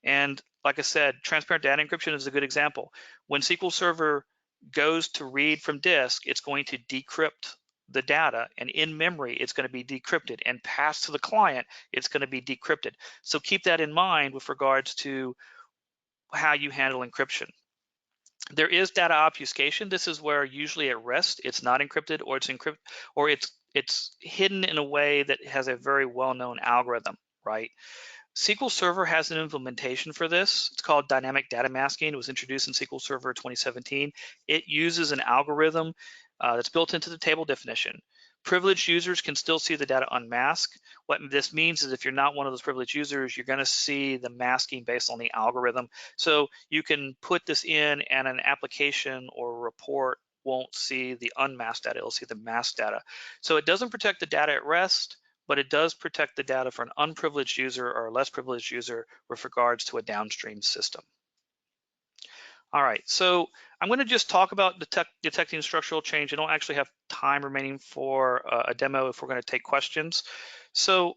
And like I said, transparent data encryption is a good example. When SQL Server goes to read from disk, it's going to decrypt the data, and in memory, it's going to be decrypted, and passed to the client, it's going to be decrypted. So keep that in mind with regards to how you handle encryption. There is data obfuscation. This is where usually at rest it's not encrypted, or it's encrypted, or it's hidden in a way that has a very well-known algorithm, right? SQL Server has an implementation for this. It's called dynamic data masking. It was introduced in SQL Server 2017. It uses an algorithm that's built into the table definition. Privileged users can still see the data unmasked. What this means is, if you're not one of those privileged users, you're going to see the masking based on the algorithm. So you can put this in, and an application or a report won't see the unmasked data, it'll see the masked data. So it doesn't protect the data at rest, but it does protect the data for an unprivileged user or a less privileged user with regards to a downstream system. All right, so I'm going to just talk about detecting structural change. I don't actually have time remaining for a demo if we're going to take questions. So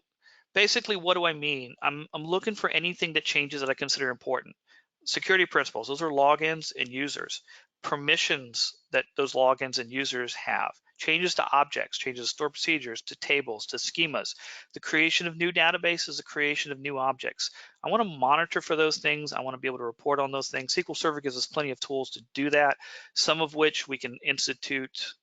basically, what do I mean? I'm looking for anything that changes that I consider important. Security principles, those are logins and users. Permissions that those logins and users have. Changes to objects, changes to store procedures, to tables, to schemas. The creation of new databases, the creation of new objects. I want to monitor for those things. I want to be able to report on those things. SQL Server gives us plenty of tools to do that, some of which we can institute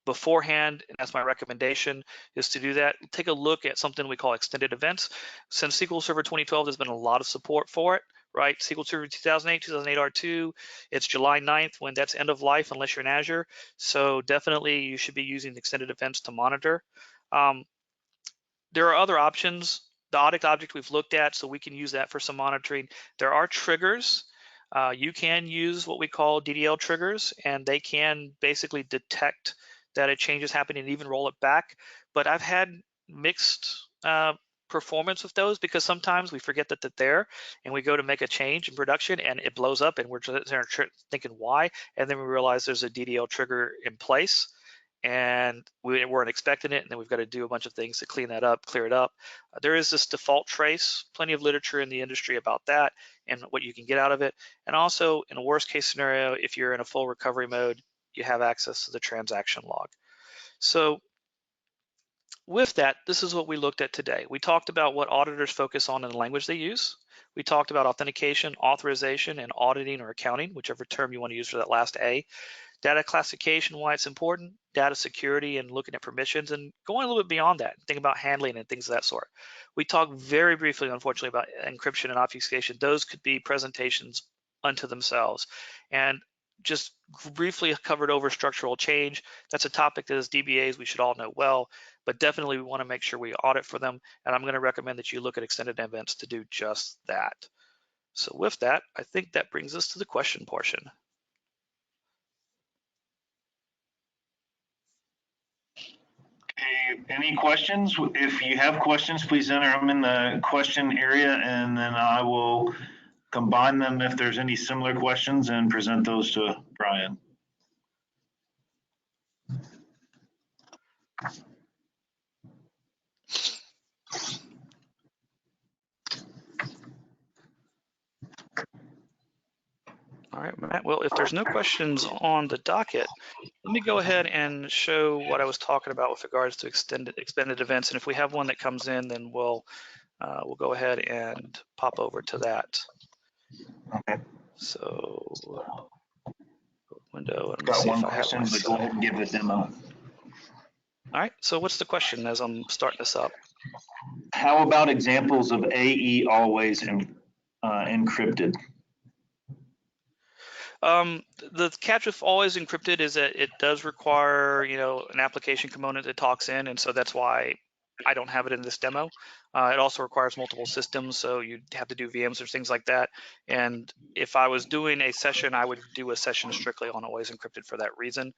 beforehand, and that's my recommendation, is to do that. Take a look at something we call extended events. Since SQL Server 2012, there's been a lot of support for it, right? SQL Server 2008, 2008 R2, it's July 9th when that's end of life unless you're in Azure. So definitely you should be using extended events to monitor. There are other options. The audit object we've looked at, so we can use that for some monitoring. There are triggers. You can use what we call DDL triggers, and they can basically detect that a change is happening and even roll it back. But I've had mixed performance with those, because sometimes we forget that they're there, and we go to make a change in production and it blows up, and we're thinking why, and then we realize there's a DDL trigger in place and we weren't expecting it, and then we've got to do a bunch of things to clean that up, clear it up. There is this default trace, plenty of literature in the industry about that and what you can get out of it. And also, in a worst case scenario, if you're in a full recovery mode, you have access to the transaction log. So with that, this is what we looked at today. We talked about what auditors focus on in the language they use. We talked about authentication, authorization, and auditing or accounting, whichever term you want to use for that last A. Data classification, why it's important, data security, and looking at permissions, and going a little bit beyond that, think about handling and things of that sort. We talked very briefly, unfortunately, about encryption and obfuscation. Those could be presentations unto themselves. And just briefly covered over structural change. That's a topic that as DBAs we should all know well, but definitely we want to make sure we audit for them. And I'm going to recommend that you look at extended events to do just that. So with that, I think that brings us to the question portion. Okay, any questions? If you have questions, please enter them in the question area, and then I will combine them if there's any similar questions and present those to Brian. All right, Matt. Well, if there's no questions on the docket, let me go ahead and show what I was talking about with regards to extended events. And if we have one that comes in, then we'll go ahead and pop over to that. Okay. So window, and let me Got see one if I have question, my but go ahead and give the demo. All right, so what's the question as I'm starting this up? How about examples of AE always encrypted? The catch with always encrypted is that it does require, an application component that talks in, and so that's why I don't have it in this demo. It also requires multiple systems, so you'd have to do VMs or things like that. And if I was doing a session, I would do a session strictly on always encrypted for that reason,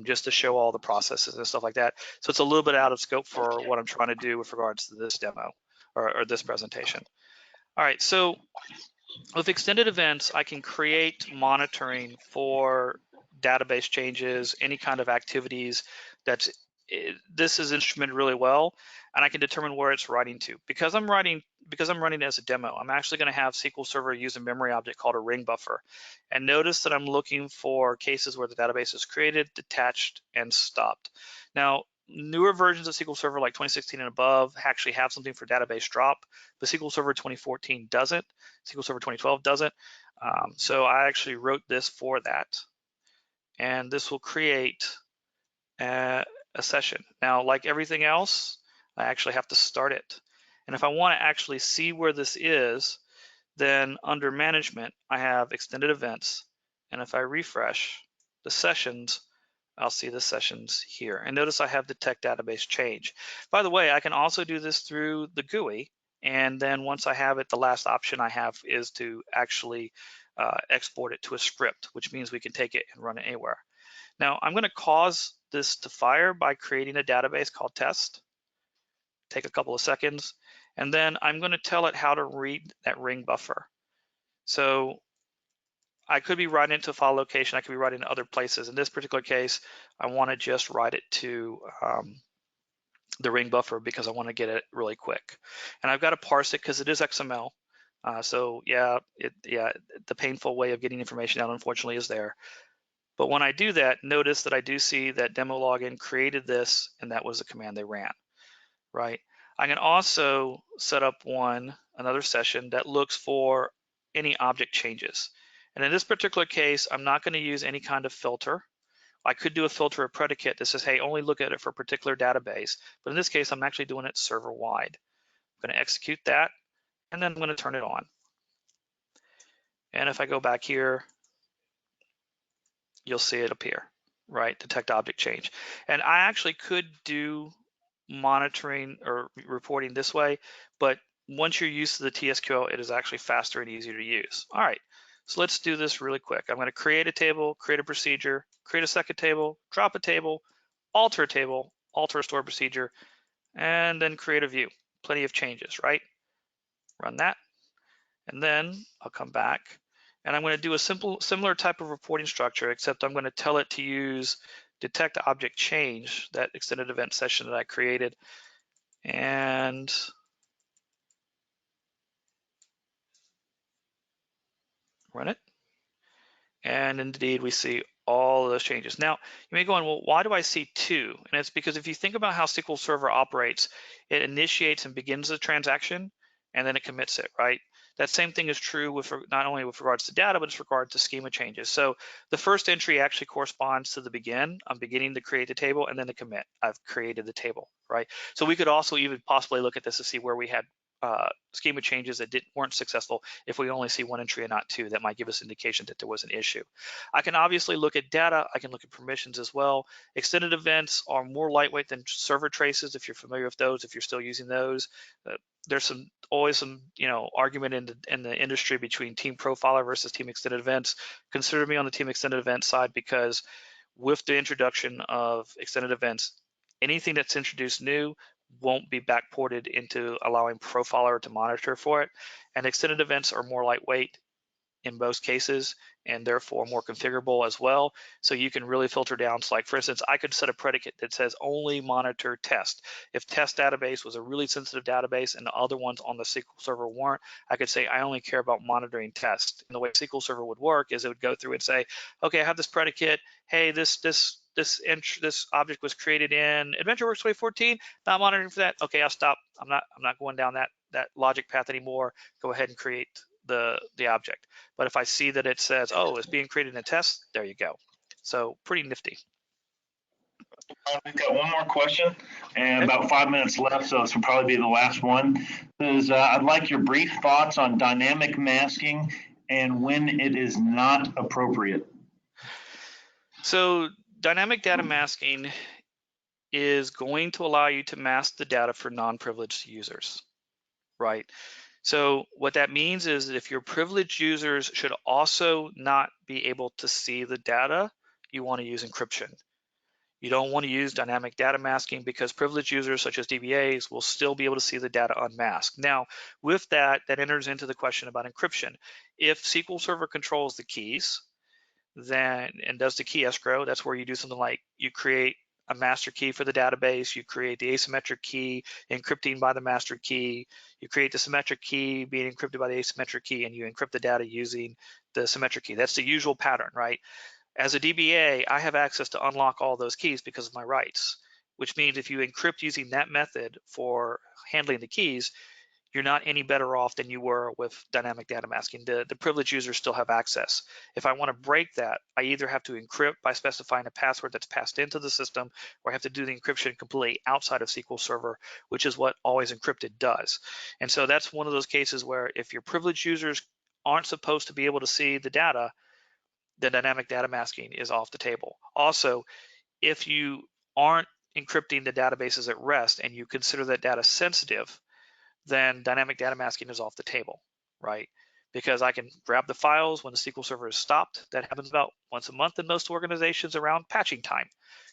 just to show all the processes and stuff like that. So it's a little bit out of scope for what I'm trying to do with regards to this demo or this presentation. All right, so with extended events, I can create monitoring for database changes, any kind of activities this is instrumented really well, and I can determine where it's writing to. Because I'm running as a demo, I'm actually going to have SQL Server use a memory object called a ring buffer. And notice that I'm looking for cases where the database is created, detached, and stopped. Now, newer versions of SQL Server like 2016 and above actually have something for database drop, but SQL Server 2014 doesn't. SQL Server 2012 doesn't. So I actually wrote this for that. And this will create a session. Now, like everything else, I actually have to start it. And if I want to actually see where this is, then under management, I have extended events. And if I refresh the sessions, I'll see the sessions here. And notice I have detect database change. By the way, I can also do this through the GUI. And then once I have it, the last option I have is to actually export it to a script, which means we can take it and run it anywhere. Now, I'm going to cause this to fire by creating a database called test. Take a couple of seconds, and then I'm going to tell it how to read that ring buffer. So I could be writing it to a file location. I could be writing it to other places. In this particular case, I want to just write it to the ring buffer because I want to get it really quick. And I've got to parse it because it is XML. So yeah, the painful way of getting information out, unfortunately, is there. But when I do that, notice that I do see that demo login created this, and that was the command they ran, right? I can also set up another session that looks for any object changes. And in this particular case, I'm not going to use any kind of filter. I could do a filter of predicate that says, hey, only look at it for a particular database. But in this case, I'm actually doing it server-wide. I'm going to execute that, and then I'm going to turn it on. And if I go back here, you'll see it appear, right? Detect object change. And I actually could do monitoring or reporting this way, but once you're used to the TSQL, it is actually faster and easier to use. All right, so let's do this really quick. I'm going to create a table, create a procedure, create a second table, drop a table, alter a table, alter a stored procedure, and then create a view. Plenty of changes, right? Run that, and then I'll come back. And I'm going to do a similar type of reporting structure, except I'm going to tell it to use detect object change, that extended event session that I created, and run it. And indeed, we see all of those changes. Now, you may go on, well, why do I see two? And it's because if you think about how SQL Server operates, it initiates and begins the transaction, and then it commits it, right? That same thing is true with not only with regards to data, but with regard to schema changes. So the first entry actually corresponds to the begin. I'm beginning to create the table, and then the commit. I've created the table, right? So we could also even possibly look at this to see where we had schema changes that weren't successful. If we only see one entry and not two, that might give us indication that there was an issue. I can obviously look at data. I can look at permissions as well. Extended events are more lightweight than server traces, if you're familiar with those, if you're still using those. There's always some argument in the industry between team profiler versus team extended events. Consider me on the team extended event side, because with the introduction of extended events, anything that's introduced new won't be backported into allowing profiler to monitor for it. And extended events are more lightweight in most cases, and therefore more configurable as well. So you can really filter down. So like, for instance, I could set a predicate that says only monitor test. If test database was a really sensitive database and the other ones on the SQL Server weren't, I could say I only care about monitoring test. And the way SQL Server would work is it would go through and say, okay, I have this predicate. Hey, this object was created in AdventureWorks 2014. Not monitoring for that. Okay, I'll stop. I'm not going down that logic path anymore. Go ahead and create the object. But if I see that it says, oh, it's being created in a test, there you go. So pretty nifty. We've got one more question and about 5 minutes left, so this will probably be the last one. I'd like your brief thoughts on dynamic masking and when it is not appropriate. So dynamic data masking is going to allow you to mask the data for non-privileged users, right? So what that means is that if your privileged users should also not be able to see the data, you want to use encryption. You don't want to use dynamic data masking because privileged users such as DBAs will still be able to see the data unmasked. Now, with that enters into the question about encryption. If SQL Server controls the keys, then and does the key escrow, that's where you do something like you create a master key for the database, you create the asymmetric key, encrypting by the master key, you create the symmetric key being encrypted by the asymmetric key, and you encrypt the data using the symmetric key. That's the usual pattern, right? As a DBA, I have access to unlock all those keys because of my rights, which means if you encrypt using that method for handling the keys, you're not any better off than you were with dynamic data masking. The privileged users still have access. If I want to break that, I either have to encrypt by specifying a password that's passed into the system, or I have to do the encryption completely outside of SQL Server, which is what Always Encrypted does. And so that's one of those cases where if your privileged users aren't supposed to be able to see the data, the dynamic data masking is off the table. Also, if you aren't encrypting the databases at rest and you consider that data sensitive, then dynamic data masking is off the table, right? Because I can grab the files when the SQL Server is stopped. That happens about once a month in most organizations around patching time.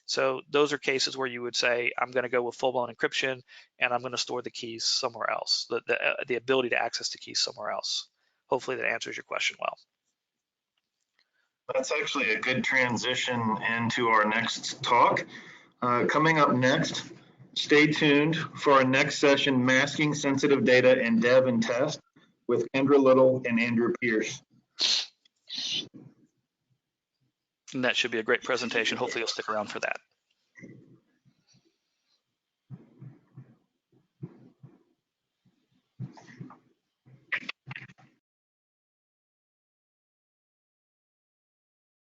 So those are cases where you would say, I'm going to go with full-blown encryption and I'm going to store the keys somewhere else, the ability to access the keys somewhere else. Hopefully that answers your question well. That's actually a good transition into our next talk. Coming up next, stay tuned for our next session, Masking Sensitive Data in Dev and Test with Kendra Little and Andrew Pierce. And that should be a great presentation. Hopefully you'll stick around for that.